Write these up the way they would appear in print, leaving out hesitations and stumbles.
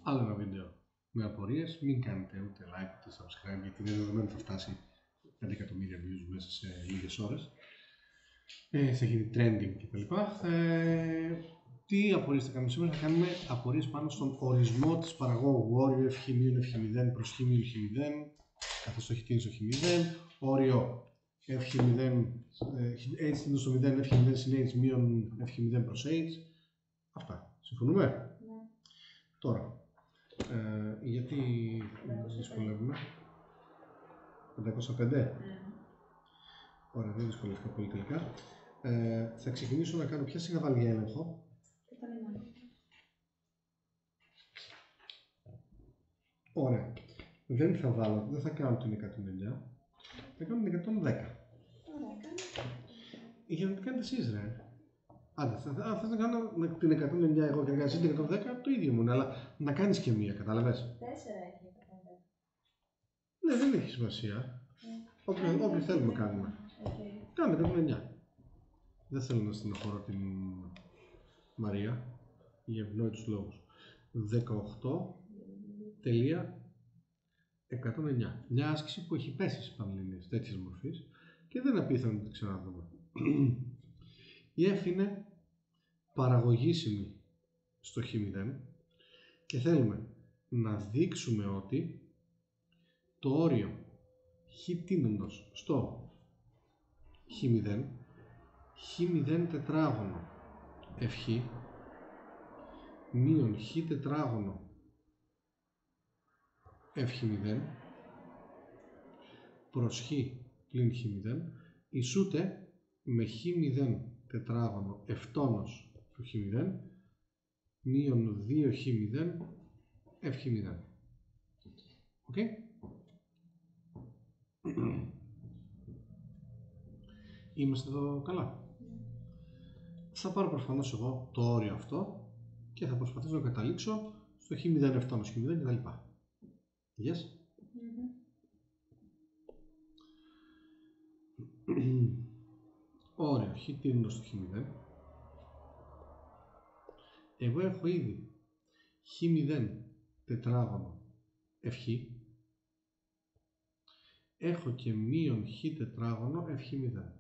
Άλλο ένα βίντεο με απορίες. Μην κάνετε ούτε like ούτε subscribe, γιατί δεν είναι δεδομένο θα φτάσει 5 εκατομμύρια views μέσα σε λίγες ώρες. Θα γίνει trending κτλ. Τι απορίες θα κάνουμε σήμερα? Θα κάνουμε απορίες πάνω στον ορισμό της παραγόγου. Όριο f'-f0 προς χ'-χ0, καθώς το χ' στο χ0. Όριο f'0, h στο 0, f'0 συν h μείον f'0 προς h. Αυτά. Συμφωνούμε? Ναι. Τώρα, γιατί δυσκολεύουμε? 505. Ωραία, δεν δυσκολεύτηκα πολύ τελικά. Θα ξεκινήσω να κάνω ποια συναβάλια έλεγχο. Ωραία. Δεν θα βάλω, δεν θα κάνω την 109. Θα κάνω την 110. Για να την κάνετε εσείς, ρε. Άντε, θα να κάνω την 109 εγώ και να κάνεις την 110, το ίδιο μου είναι, αλλά να κάνεις και μία, κατάλαβες? 4 έχει 110. Ναι, δεν έχει σημασία. Όποιο θέλουμε κάνουμε. Κάνουμε 109. Δεν θέλω να στενοχωρώ την Μαρία, για ευνόητους λόγους. 18.109. Μια άσκηση που έχει πέσει στις Πανελληνίες τέτοιες μορφής και δεν απίθανο να την ξαναδούμε. Η F είναι παραγωγήσιμη στο χ0 και θέλουμε να δείξουμε ότι το όριο χ τίνοντος στο χ0, χ0 τετράγωνο φχ μείον χ τετράγωνο φχ0 προς χ πλην χ0 ισούται με χ0 τετράγωνο ευτόνος του χ0 μείον 2χ0 φχ0. Οκ. Είμαστε εδώ καλά? Θα πάρω προφανώς εγώ το όριο αυτό και θα προσπαθήσω να καταλήξω στο χ0 ευτόνος χ0 κτλ. Yes? Όριο χ τίνοντας στο χ0. Εγώ έχω ήδη χ0 τετράγωνο φχ. Έχω και μείον χ τετράγωνο φχ0.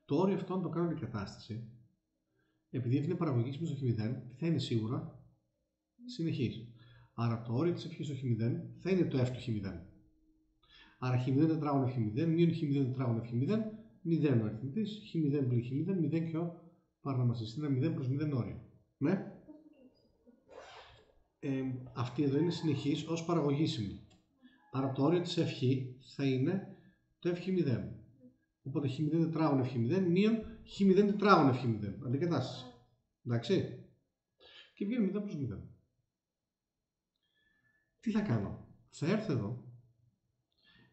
Το όριο αυτό, αν το κάνω αντικατάσταση, επειδή είναι παραγωγήσιμο στο χ0, θα είναι σίγουρα συνεχής. Άρα το όριο της φχ στο χ0 θα είναι το f του χ0. Άρα χ0 τετράγωνο φχ0 μείον χ0 τετράγωνο φχ0, 0 ο αριθμητής, χ0 πλην χ0, 0 και ο παρανομαστής. Είναι 0 προς 0 όριο. Ναι. Αυτή εδώ είναι συνεχής ως παραγωγήσιμη. Άρα το όριο της φχ θα είναι το φχ0. Οπότε χ0 τετράγωνο φχ0 μείον χ0 τετράγωνο φχ0. Αντικατάσταση. Εντάξει. Και βγαίνει 0 προς 0. Τι θα κάνω? Θα έρθω εδώ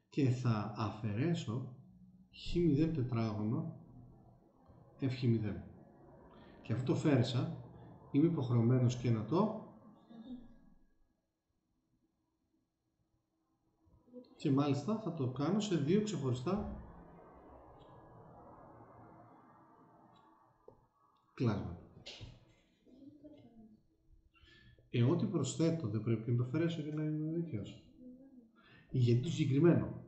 και θα αφαιρέσω χ0 τετράγωνο φχ0. Και αυτό το φέρεσα, είμαι υποχρεωμένος και να το και μάλιστα θα το κάνω σε δύο ξεχωριστά κλάσματα. Ό,τι προσθέτω δεν πρέπει να το αφαιρέσω για να είμαι δίκαιος. Γιατί το συγκεκριμένο?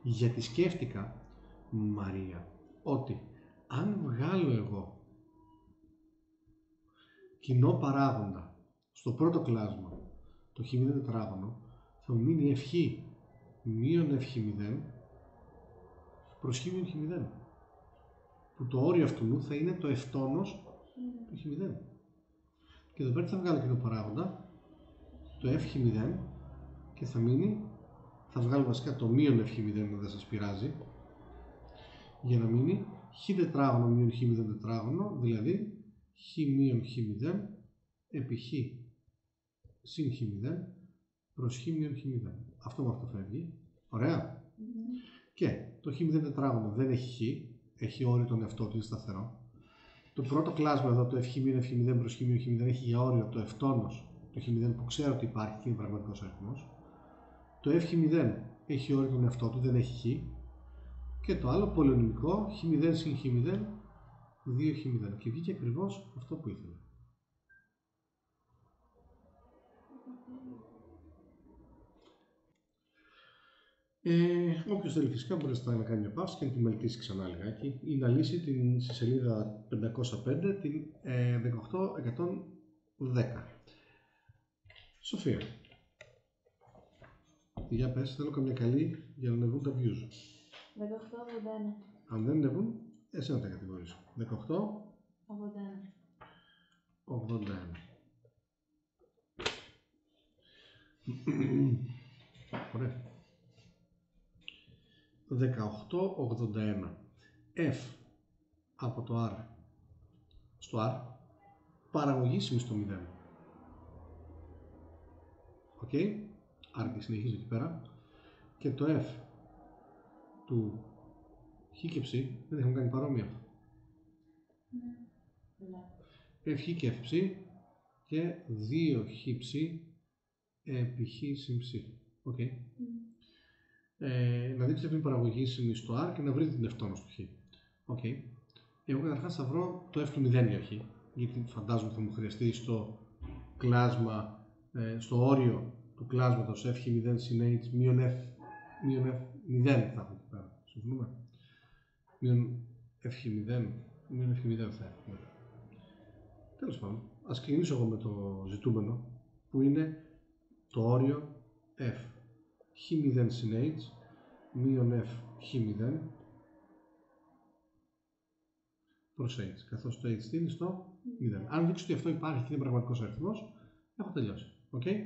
Γιατί σκέφτηκα, Μαρία, ότι αν βγάλω εγώ κοινό παράγοντα στο πρώτο κλάσμα, το χ0 τετράγωνο, θα μου μείνει φχ μείον φχ0 προς χ μείον χ0, που το όριο αυτού θα είναι το ευτόνος του χ0. Και εδώ πέρα θα βγάλω κοινό παράγοντα, το fχ0, και θα μείνει, θα βγάλω βασικά το μείον fχ0, αν δεν σας πειράζει, για να μείνει χ τετράγωνο μείον χ0 τετράγωνο, δηλαδή χ μείον χ0 επί χ συν χ0 προς χ μείον χ0. Αυτό με αυτό φεύγει. Ωραία. Και το χ0 τετράγωνο δεν έχει χ, έχει όριο τον εαυτό του, είναι σταθερό. Το πρώτο κλάσμα εδώ, το fχ μείον φχ0 προς χ μείον χ0, έχει για όριο το ευτόνος του χ0 που ξέρω ότι υπάρχει και είναι πραγματικός αριθμός. Το fχ0 έχει όριο τον εαυτό του, δεν έχει χ. Και το άλλο πολυονυμικό, χ0 συν χ0, 2χ0. Και βγήκε ακριβώς αυτό που ήθελα. Όποιος θέλει φυσικά μπορεί να κάνει μια παύση και να τη μελετήσει ξανά λιγάκι ή να λύσει στη σελίδα 505 την 18110. Σοφία, για πες, θέλω καμιά καλή για να ανεβούν τα views. 1881. Αν δεν ανεβούν, εσύ να τα κατηγορήσω. 1881. Ωραία. 1881. F από το R στο R παραγωγήσιμη στο 0. Οκ. R και συνεχίζει εκεί πέρα. Και το F του χ και ψ δεν έχουμε κάνει παρόμοια. F χ και F ψ και 2 χ ψ επί χ συν ψ. Οκ. Να δείτε αυτή είναι παραγωγήσιμη στο R και να βρείτε την ευτόνος του χ. Okay. Εγώ καταρχάς θα βρω το F του 0 για χ, γιατί φαντάζομαι θα μου χρειαστεί στο κλάσμα, στο όριο του κλάσματος F χ0 συν H μείον F 0 θα έχω εκεί πέρα. Συμφωνούμε. Μείον F χ0, μείον F χ0 θα έχω. Τέλος πάντων, ας ξεκινήσω εγώ με το ζητούμενο που είναι το όριο F χ0 συν H μείον F χ0 προς H, καθώς το H είναι στο 0. Αν δείξω ότι αυτό υπάρχει και είναι πραγματικός αριθμός, έχω τελειώσει. Okay?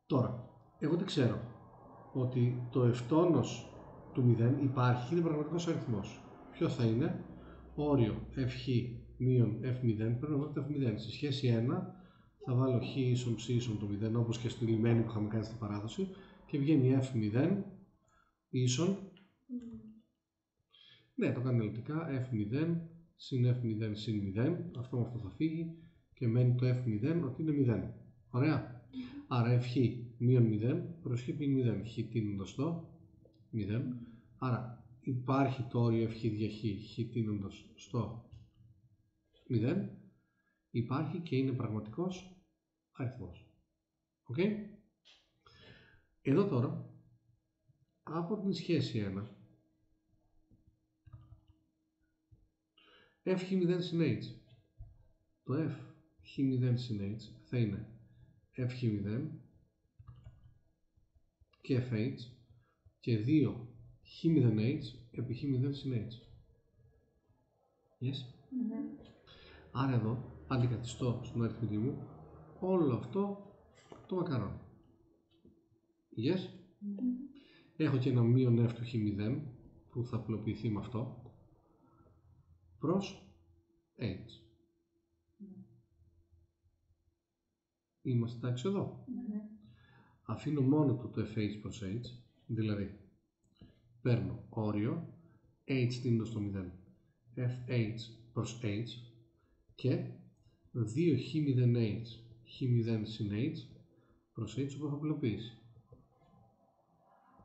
Τώρα, εγώ τι ξέρω, ότι το ευτόνος του 0 υπάρχει και είναι πραγματικός αριθμός. Ποιο θα είναι? Όριο F(χ) μείον F0, πρέπει να βάλω το F0. Στη σχέση 1 θα βάλω χ ίσον ψ ίσον το 0, όπως και στη λιμένη που είχαμε κάνει στην παράδοση, και βγαίνει F0 ίσον, ναι, το κάνω αναλυτικά, F0 συν F0 συν 0, αυτό με αυτό θα φύγει και μένει το F0 ότι είναι 0. Ωραία. Άρα F(χ) μείον 0 προς χ πλην 0, χ τίνοντας στο 0. Άρα υπάρχει το όριο F(χ) δια χ, χ τίνοντας στο 0, υπάρχει και είναι πραγματικός αριθμός. Οκ. Εδώ τώρα, από την σχέση 1, F χ0 συν H, το F χ0 συν H θα είναι F χ0 και FH και 2 χ0H επί χ0 συν H. Yes. Άρα εδώ αντικαθιστώ στον αριθμητή μου όλο αυτό το μακαρόνι. Yes. Έχω και ένα μείον F του χ0 που θα απλοποιηθεί με αυτό προς H. Είμαστε εντάξει εδώ. Αφήνω μόνο το FH προς H, δηλαδή παίρνω όριο H τίνοντας στο 0, FH προς H και 2 χ0H, χ0 συν H προς H που έχω απλοποιήσει.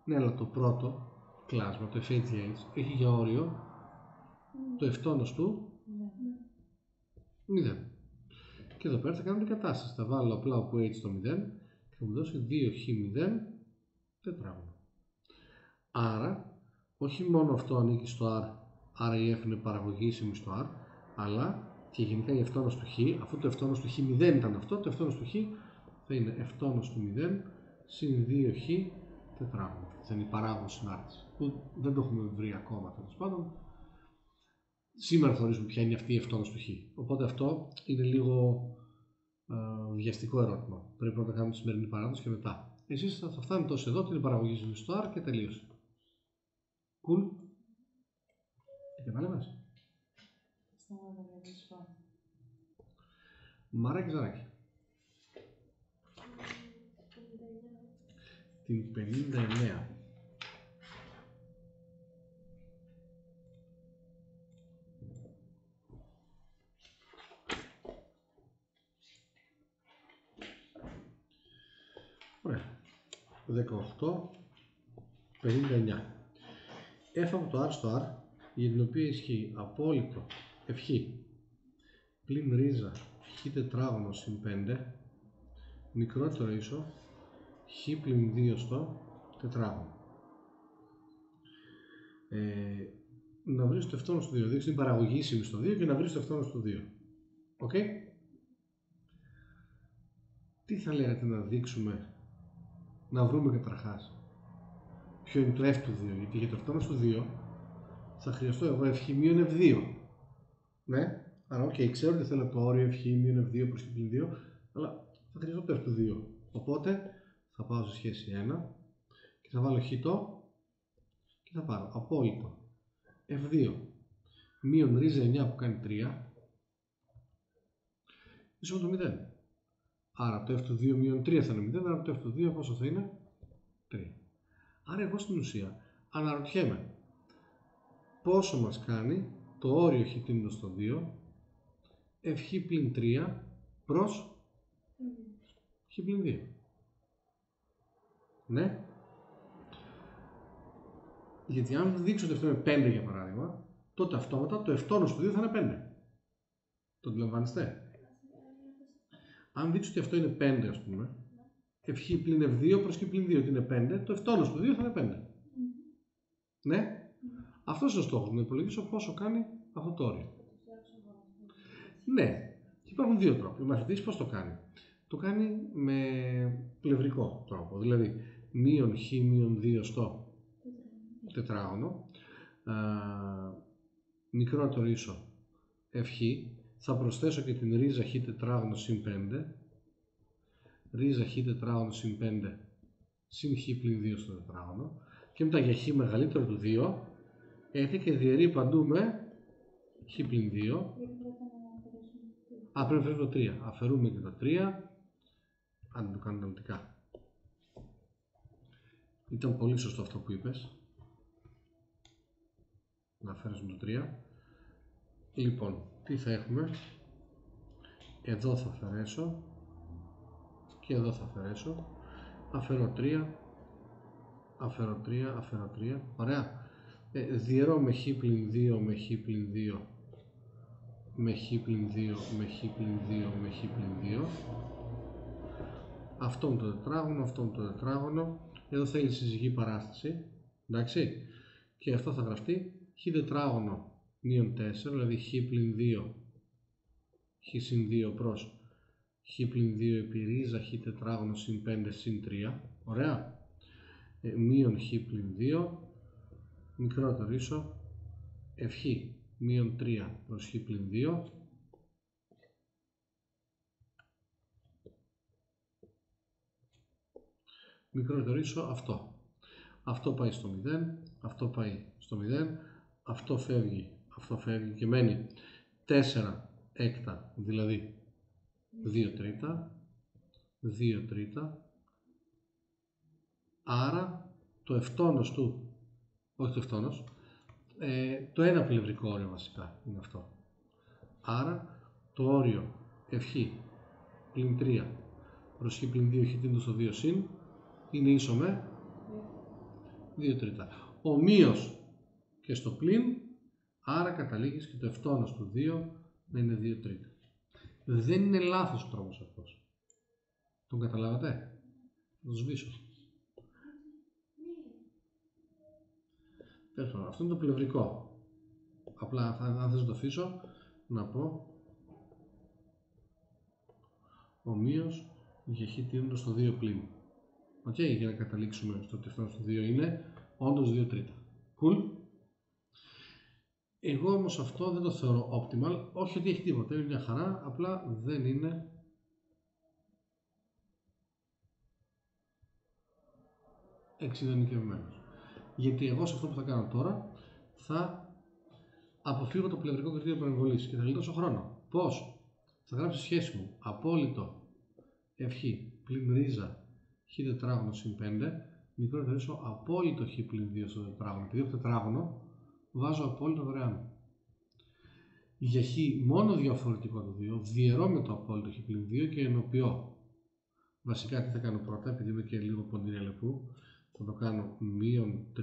Ναι, αλλά το πρώτο κλάσμα, το FH έχει για όριο το ευτόνος του 0. Και εδώ πέρα θα κάνω την κατάσταση. Θα βάλω απλά από H στο 0 και θα μου δώσει 2 χ0 τετράγωνο. Άρα, όχι μόνο αυτό ανήκει στο R, άρα η F είναι παραγωγήσιμη στο R, αλλά και γενικά η ευτόνος του χ, αφού το ευτόνος του χ0 ήταν αυτό, το ευτόνος του χ θα είναι ευτόνος του 0 συν 2χ τετράγωνο. Θα είναι η παράγωγος συνάρτηση, που δεν το έχουμε βρει ακόμα τέλος πάντων. Σήμερα θα ορίσουμε ποια είναι αυτή η ευτόνος του χ. Οπότε αυτό είναι λίγο βιαστικό ερώτημα. Πρέπει να το κάνουμε τη σημερινή παράδοση και μετά. Εσείς θα φτάνετε ως εδώ, την παραγωγή στο R και τελείωσε. Cool. Επανέλαβες. Μαράκι Ζαράκι. Την 59. Ωραία. 18, 59. F από το R στο R, για την οποία ισχύει απόλυτο ευχή πλην ρίζα χ τετράγωνο συν 5 μικρότερο ίσο χ πλην 2 στο τετράγωνο. Να βρεις το ευτόνος του 2, δείξεις την παραγωγήσιμη στο 2 και να βρεις το ευτόνος του 2. Οκ. Τι θα λέγατε να δείξουμε, να βρούμε καταρχάς ποιο είναι το f του 2, γιατί για το ευτόνος του 2 θα χρειαστώ εγώ f μείον f2. Ναι, άρα ξέρω ότι θέλω το όριο f μείον f2 προς χ πλην 2, αλλά θα χρειαστώ το f του 2. Οπότε θα πάω σε σχέση 1 και θα βάλω χ και θα πάρω απόλυτο f2 μείον ρίζα 9 που κάνει 3 ίσο το 0. Άρα το f του 2 μείον 3 θα είναι 0, άρα το f του 2 πόσο θα είναι? 3. Άρα εγώ στην ουσία αναρωτιέμαι πόσο μας κάνει το όριο χ τίνοντας στο 2 f πλην 3 προς χ πλην 2. Ναι. Γιατί αν δείξω ότι αυτό είναι 5 για παράδειγμα, τότε αυτόματα το ευτόνος του 2 θα είναι 5. Το αντιλαμβάνεστε? Αν δείξω ότι αυτό είναι 5, ας πούμε, f πλην f2 προς χ πλην 2 ότι είναι 5, το ευτόνος του 2 θα είναι 5. Ναι. Αυτός είναι ο στόχος μου, να υπολογίσω πόσο κάνει αυτό το όριο. Ναι. Και υπάρχουν δύο τρόποι. Ο μαθητής πώς το κάνει? Το κάνει με πλευρικό τρόπο, δηλαδή μείον χ μείον 2 στο τετράγωνο, μικρότερο ίσο f θα προσθέσω και την ρίζα χ τετράγωνο συν 5, ρίζα χ τετράγωνο συν 5 συν χ πλην 2 στο τετράγωνο και μετά για χ μεγαλύτερο του 2 έρχεται και διαιρεί παντού με χ πλην 2. Πρέπει να φέρουμε το 3. Αφαιρούμε και το 3. Αν το κάνω αναλυτικά. Ήταν πολύ σωστό αυτό που είπες. Να αφαιρέσουμε το 3. Λοιπόν, τι θα έχουμε? Εδώ θα αφαιρέσω και εδώ θα αφαιρέσω. Αφαιρώ 3. Αφαιρώ 3. Αφαιρώ 3. Ωραία. Διαιρώ με χ πλην 2 με χ πλην 2 με χ πλην 2 με χ πλην 2 με χ πλην 2. Αυτό είναι το τετράγωνο, αυτό είναι το τετράγωνο. Εδώ θέλει συζυγή παράσταση. Εντάξει. Και αυτό θα γραφτεί χ τετράγωνο μείον 4, δηλαδή χ πλην 2 χ συν 2 προς χ πλην 2 επί ρίζα χ τετράγωνο συν 5 συν 3. Ωραία. Μείον χ πλην 2 μικρότερο ίσο f μείον 3 προς χ πλην 2 μικρότερο ίσο αυτό. Αυτό πάει στο 0, αυτό πάει στο 0, αυτό φεύγει και μένει 4 έκτα, δηλαδή 2 τρίτα, 2 τρίτα. Άρα το ευτόνος του, όχι το ευτόνος, το ένα πλευρικό όριο βασικά είναι αυτό. Άρα το όριο f πλην 3 προς χ πλην 2 χ τίνοντας στο 2 συν είναι ίσο με 2 τρίτα. Ομοίως και στο πλην, άρα καταλήγεις και το ευτόνος του 2 να είναι 2 τρίτα. Δεν είναι λάθος ο τρόπος αυτός. Τον καταλάβατε? Θα το σβήσω. Αυτό είναι το πλευρικό. Απλά αν θες να το αφήσω, να πω ομοίως για χ τίνοντας στο 2 πλην. Για να καταλήξουμε στο ότι αυτό στο 2 είναι όντως 2 τρίτα. Cool. Εγώ όμως αυτό δεν το θεωρώ optimal, όχι ότι έχει τίποτα, είναι μια χαρά, απλά δεν είναι εξειδανικευμένος. Γιατί εγώ σε αυτό που θα κάνω τώρα θα αποφύγω το πλευρικό κριτήριο παρεμβολής και θα γλιτώσω χρόνο. Πώς? Θα γράψω σχέση μου απόλυτο f πλην ρίζα χ τετράγωνο συν 5 μικρότερο ίσο απόλυτο χ πλην 2 στο τετράγωνο. Επειδή έχω τετράγωνο, βάζω απόλυτο δωρεάν. Για χ μόνο διαφορετικό το 2, διαιρώ με το απόλυτο χ πλην 2 και ενοποιώ. Βασικά τι θα κάνω πρώτα, επειδή είμαι και λίγο ποντήρια λεπτού, θα το κάνω μείον 3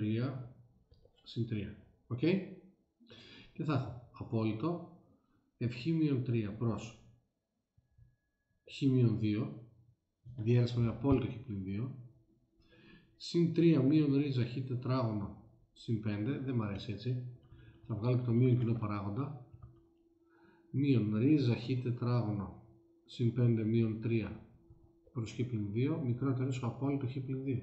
συν 3. Οκ. Και θα έχω απόλυτο f μείον 3 προς χ μείον 2 διέρεσμα με απόλυτο χ πλην 2, συν 3 μείον ρίζα χ τετράγωνο συν 5, δεν μ' αρέσει έτσι, θα βγάλω και το μείον κοινό παράγοντα, μείον ρίζα χ τετράγωνο συν 5 μείον 3 προς χ πλην 2, μικρότερο ίσο απόλυτο χ πλην 2.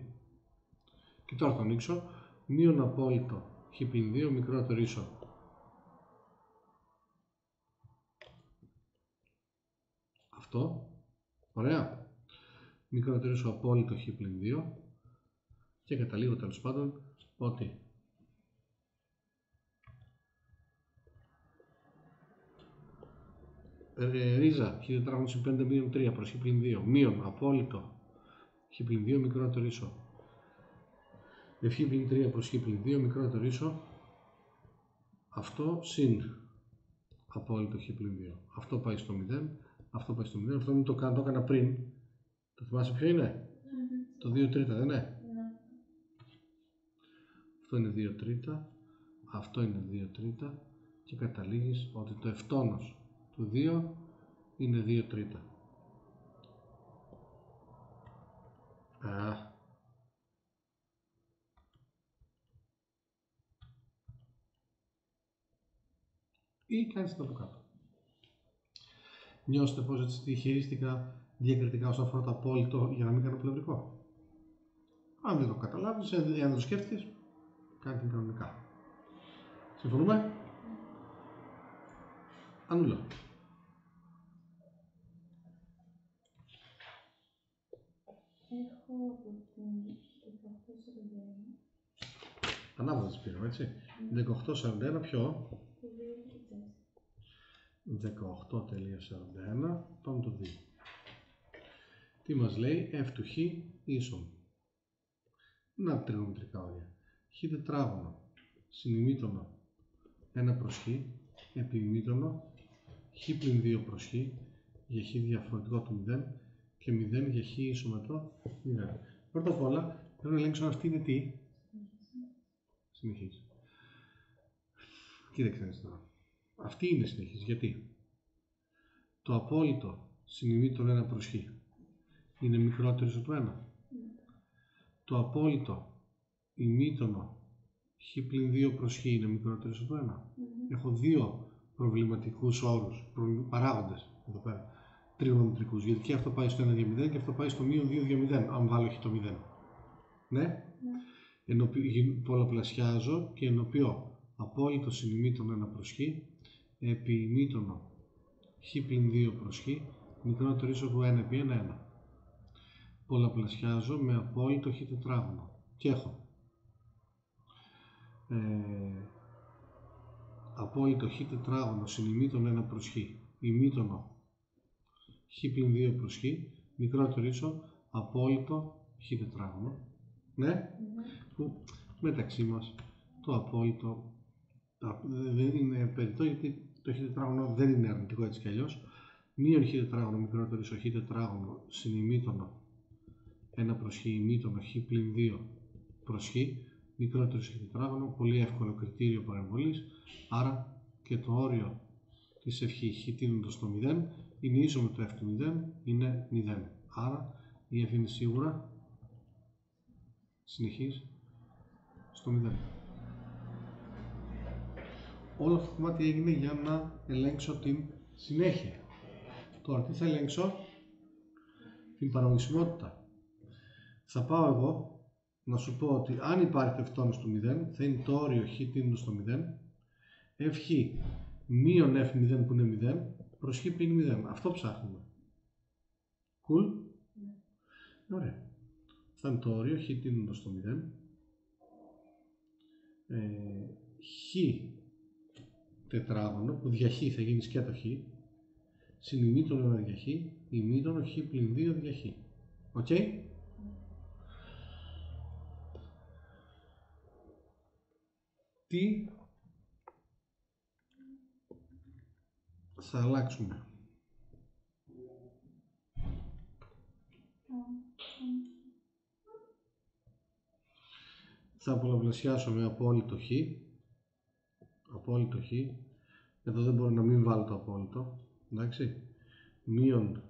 Και τώρα το ανοίξω, μείον απόλυτο χ πλην 2, μικρότερο ίσο αυτό, ωραία, μικρότερο ίσο απόλυτο χ πλην 2 και καταλήγω τέλος πάντων ότι ρίζα χ τετράγωνο συν 5 μείον 3 προς χ πλην 2 μείον απόλυτο χ πλην 2 μικρότερο ίσο χ πλην 3 προς χ πλην 2 μικρότερο ίσο αυτό συν απόλυτο χ πλην 2. Αυτό πάει στο 0, αυτό πάει στο 0, αυτό μην το έκανα πριν. Το θυμάσαι ποιο είναι? Το 2 τρίτα δεν είναι? Αυτό είναι 2 τρίτα, αυτό είναι 2 τρίτα και καταλήγεις ότι το ευτόνος του 2 είναι 2 τρίτα. Ή κάνεις το από κάτω. Νιώστε πως έτσι τη χειρίστηκα διακριτικά όσον αφορά το απόλυτο για να μην κάνω πλευρικό. Αν δεν το καταλάβεις, αν δεν το σκέφτηκες, κάνε την κανονικά. Συμφωνούμε? Ανούλα. Έχω από την 1841. Ανάβολα τις πήραμε, έτσι. 1841 ποιο? 18.41, πάμε το 2. Τι μας λέει? F του χ ίσον. Να τριγωνομετρικά όρια. Χ τετράγωνο συν ημίτονο 1 προς χ επί ημίτονο χ πλην 2 προς χ για χ διαφορετικό του 0 και 0 για χ ισομετρό 0. Πρώτα απ' όλα πρέπει να ελέγξω αν αυτή είναι τι? Συνεχής. Κοίταξε τώρα. Αυτή είναι συνεχής. Γιατί? Το απόλυτο συν ημίτονο 1 προς χ είναι μικρότερο ίσο του 1. Το απόλυτο ημίτονο χ πλην 2 προς χ είναι μικρότερο ίσο του 1. Έχω δύο προβληματικούς όρους, παράγοντες εδώ πέρα, τριγωνομετρικούς, γιατί και αυτό πάει στο 1 δια 0 και αυτό πάει στο μείον 2 δια 0, αν βάλω χ το 0. Ναι. Πολλαπλασιάζω και ενοποιώ απόλυτο συν ημίτονο 1 προς χ επί ημίτονο χ πλην 2 προς χ μικρότερο ίσο του 1 επί 1. Πολλαπλασιάζω με απόλυτο χ τετράγωνο και έχω απόλυτο χ τετράγωνο συν ημίτονο 1 προς χ ημίτονο χ πλην 2 προς χ μικρότερο ίσο απόλυτο χ τετράγωνο. Ναι. Που μεταξύ μας το απόλυτο δεν είναι περιττό, γιατί το χ τετράγωνο δεν είναι αρνητικό έτσι κι αλλιώς. Μείον χ τετράγωνο μικρότερο ίσο χ τετράγωνο συν ημίτονο 1 προς χ ημίτονο χ πλην 2 προς χ μικρότερο ίσο χ τετράγωνο. Πολύ εύκολο κριτήριο παρεμβολής, άρα και το όριο της ευχ χ τίνοντας στο 0 είναι ίσο με το f του 0, είναι 0. Άρα η f είναι σίγουρα συνεχής στο 0. Όλο αυτό το κομμάτι έγινε για να ελέγξω την συνέχεια. Τώρα τι θα ελέγξω? Την παραγωγισμότητα. Θα πάω εγώ να σου πω ότι αν υπάρχει το ευτόνος του 0 θα είναι το όριο χ τίνοντας στο 0 φ μείον f0 που είναι 0 προς χ που είναι 0. Αυτό ψάχνουμε. Cool? Ωραία. Θα είναι το όριο χ τίνοντας στο 0 χ τετράγωνο που δια χ θα γίνει σκέτο χ συν ημίτονο 1 δια χ ημίτονο χ πλην 2 δια χ. Οκ? Τι θα αλλάξουμε? Θα πολλαπλασιάσω με απόλυτο χ. Απόλυτο χ. Εδώ δεν μπορώ να μην βάλω το απόλυτο. Εντάξει. Μείον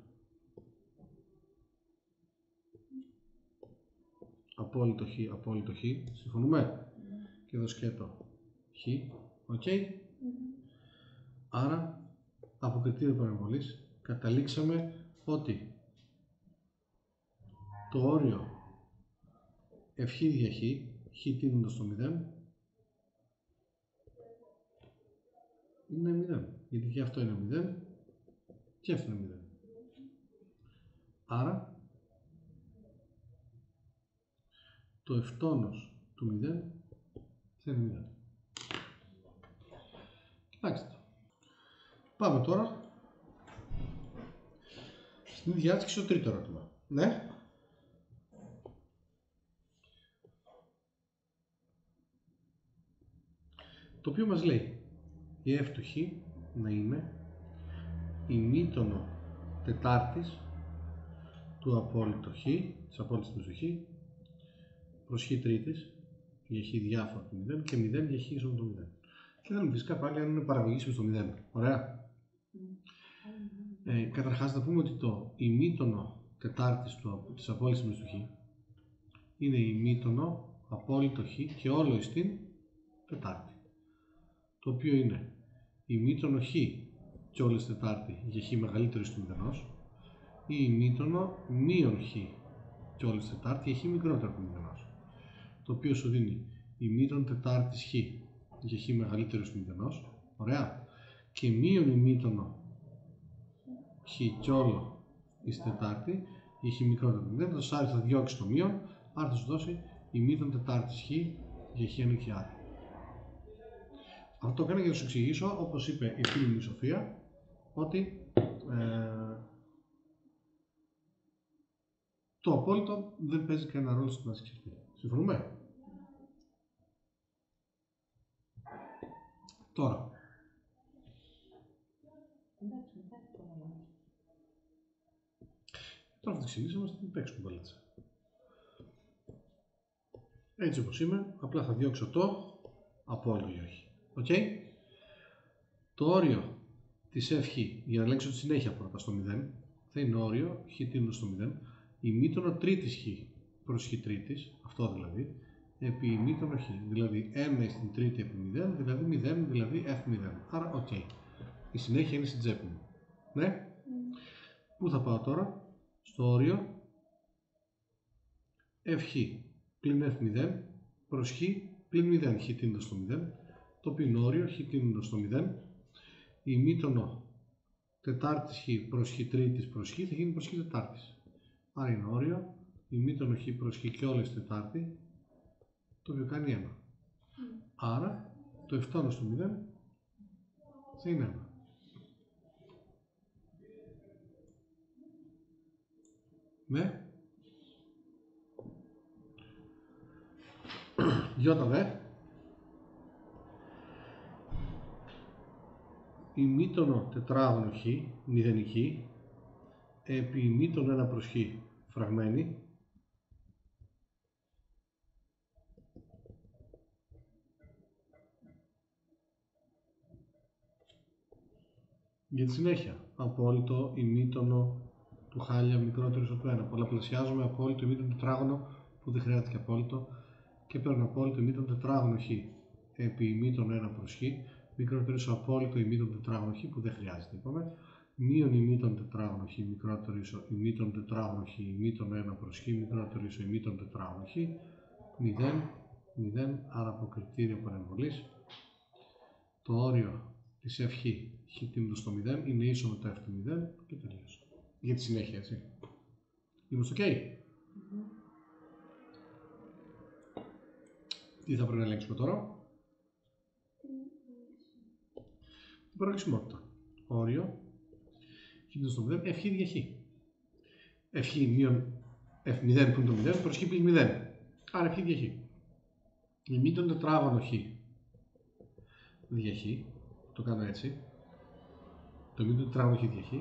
απόλυτο χ. Συμφωνούμε? Και εδώ σκέτο χ. Οκ. Άρα, από κριτήριο παρεμβολής, καταλήξαμε ότι το όριο φ δια χ τίνοντας στο 0, είναι 0. Γιατί και αυτό είναι 0 και αυτό είναι 0. Άρα, το ευτόνος του 0 θα είναι 0. Κοιτάξτε το. Πάμε τώρα στην διάταξη στο τρίτο ερώτημα. Ναι. Το οποίο μας λέει η f του χ να είναι ημίτονο τετάρτης του απόλυτο χ, της απόλυτης του χ, προς χ τρίτης για χ διάφορα του 0 και 0 για χ ίσον το 0. Και θέλουμε φυσικά πάλι αν είναι παραβολήσιμο στο 0. Ωραία. Καταρχάς να πούμε ότι το ημίτονο τετάρτης της απόλυτης του χ είναι ημίτονο απόλυτο χ και όλο εις την τετάρτη. Το οποίο είναι ημίτονο χ και όλη την τετάρτη για χ μεγαλύτερο του 0 ή ημίτονο μείον χ και όλη την τετάρτη για χ μικρότερο του 0. Το οποίο σου δίνει ημίτονο τετάρτης χ για χ μεγαλύτερο του 0. Ωραία. Και μείον ημίτονο χ και όλο εις τετάρτη για χ μικρότερο του 0. Το σάρι θα διώξει το μείον, άρα θα σου δώσει ημίτονο τετάρτης χ για χ ένα και άρα. Αυτό το έκανα για να σου εξηγήσω, όπως είπε η φίλη μου η Σοφία, ότι το απόλυτο δεν παίζει κανένα ρόλο στην άσκηση αυτή. Συμφωνούμε? Τώρα. Τώρα θα το εξηγήσουμε, θα την παίξουμε μπαλίτσα. Έτσι όπως είμαι, απλά θα διώξω το απόλυτο ή όχι. Οκ. Το όριο της f χ, για να ελέγξω τη συνέχεια πρώτα στο 0, θα είναι όριο χ τίνοντας στο 0, ημίτονο τρίτης χ προς χ τρίτης, αυτό δηλαδή, επί ημίτονο χ, δηλαδή 1 στην τρίτη επί 0, δηλαδή 0, δηλαδή f0. Άρα, οκ. Η συνέχεια είναι στην τσέπη μου. Ναι. Πού θα πάω τώρα? Στο όριο f χ πλην f0 προς χ πλην 0, χ τίνοντας στο 0, το οποίο είναι όριο χ τίνοντας στο 0, η ημίτονο τετάρτης χ προς χ τρίτης προς χ θα γίνει προς χ τετάρτης. Άρα είναι όριο ημίτονο χ προς χ και όλες τετάρτη, το οποίο κάνει 1. Άρα το ευτόνος του 0 θα είναι 1. Ναι. Γιώτα δε. Ημίτονο τετράγωνο χ, μηδενική, επί ημίτονο 1 προς χ, φραγμένη, για τη συνέχεια, απόλυτο ημίτονο του χάλια μικρότερο από το 1. Πολλαπλασιάζουμε απόλυτο ημίτονο τετράγωνο που δεν χρειάζεται και απόλυτο και παίρνω απόλυτο ημίτονο τετράγωνο χ επί ημίτονο 1 προς χ, μικρότερο ίσο απόλυτο ημίτονο τετράγωνο χ που δεν χρειάζεται. Είπαμε, μείον ημίτονο τετράγωνο χ, μικρότερο ίσο ημίτονο τετράγωνο χ, ημίτονο 1 προς χ, μικρότερο ίσο ημίτονο τετράγωνο χ, 0, 0, άρα από κριτήριο παρεμβολής το όριο της f χ τίνοντας στο 0 είναι ίσο με το f του 0 και τελείωσε. Για τη συνέχεια, έτσι. Είμαστε ok. Τι θα πρέπει να ελέγξουμε τώρα? Την προελεξιμότητα. Όριο χ τίνοντας στο 0, f χ δια χ. f χ μείον f0 που είναι το 0 προς χ πλην 0. Άρα f χ δια χ. Ημίτον τετράγωνο χ δια χ, το κάνω έτσι, το ημίτον τετράγωνο χ δια χ,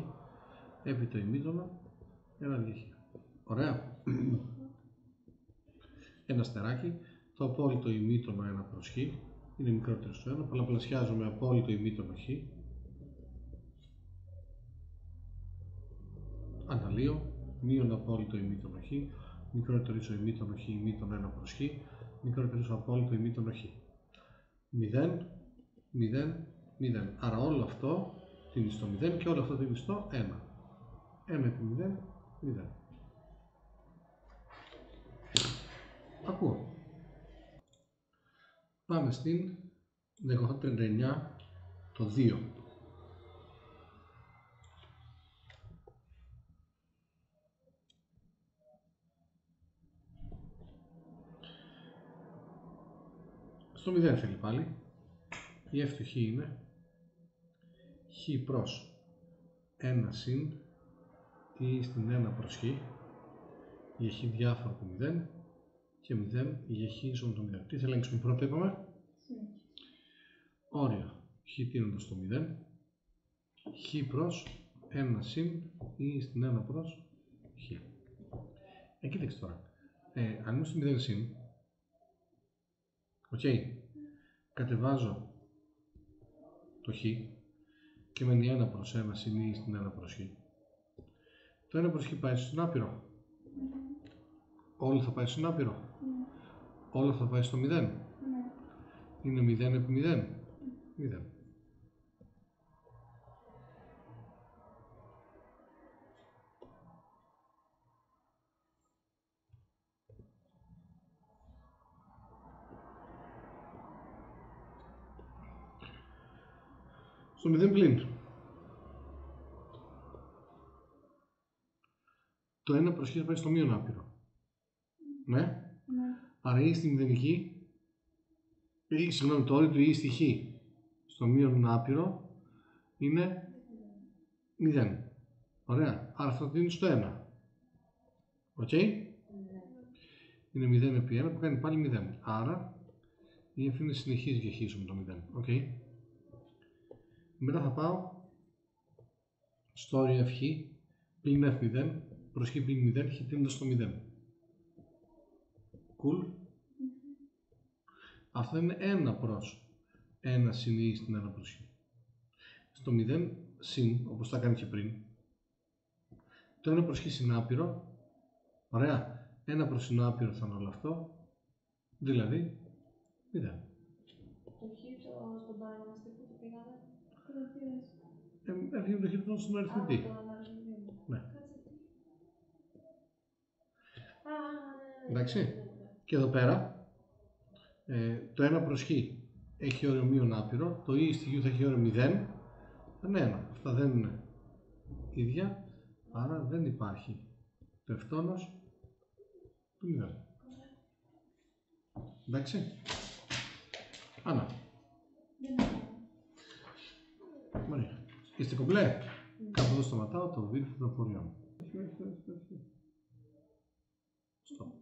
επί το ημίτονο 1 δια χ. Ωραία. Ένα στεράκι, το απόλυτο ημίτονο 1 προς χ είναι μικρότερο στο 1, πολλαπλασιάζουμε απόλυτο ημίτονο χ, αναλύω, μείον απόλυτο ημίτονο χ, μικρότερο ίσο ημί των χ, ημί των 1 προς χ, μικρότερο ίσο απόλυτο ημί των χ. 0, 0, 0. Άρα όλο αυτό τίνει στο 0 και όλο αυτό τίνει στο 1. 1 επί 0, 0. Ακούω. Πάμε στην 1839, το 2. Στο 0 θέλει πάλι. Η f του χ είναι χ προς 1 συν ή στην 1 προς χ για χ διάφορο από 0 και 0 για χ ίσον το 0. Τι θα ελέγξουμε πρώτα, είπαμε? Όρια χ τίνοντας στο 0, χ προς 1 συν ή στην 1 προς χ. Κοίταξε τώρα. Αν είμαι στο 0 συν, κατεβάζω το χ και μένει 1 προς 1 συν ή στην 1 προς χ. Το 1 προς χ πάει στον άπειρο. Όλο θα πάει στον άπειρο. Όλο θα πάει στο 0. Είναι 0 επί 0. 0. Στο 0 πλην. Το 1 προς χ θα πάει στο μείον άπειρο. Ναι. Άρα ή στη μηδενική, συγγνώμη, το όριο του ή στη χ στο μείον άπειρο είναι 0. Ωραία. Άρα αυτό δίνει στο 1. Οκ. Είναι 0 επί 1 που κάνει πάλι 0. Άρα η f είναι συνεχής για χ με το 0. Οκ. Μετά θα πάω στο όριο φ πλην f0 προς χ πλην 0, χ τίνοντας στο 0. Cool. Αυτό είναι 1 προς 1 συν ή στην 1 προς χ. Στο 0 συν, όπως τα κάνει και πριν, το 1 προς χ συνάπειρο, ωραία, 1 προς συνάπειρο θα είναι όλο αυτό, δηλαδή 0. Το χ στον παρονομαστή που το πήγαμε, Έρχεται το χ του στον αριθμητή. Ναι. Εντάξει. Και εδώ πέρα, το 1 προς χ έχει όριο μείον άπειρο, το ή στη u θα έχει όριο 0, είναι 1. Αυτά δεν είναι ίδια, άρα δεν υπάρχει το ευτόνος του 0. Εντάξει. Άννα. Μαρία. Είστε κομπλέ. Κάπου εδώ σταματάω το βίντεο των απορριών. Stop.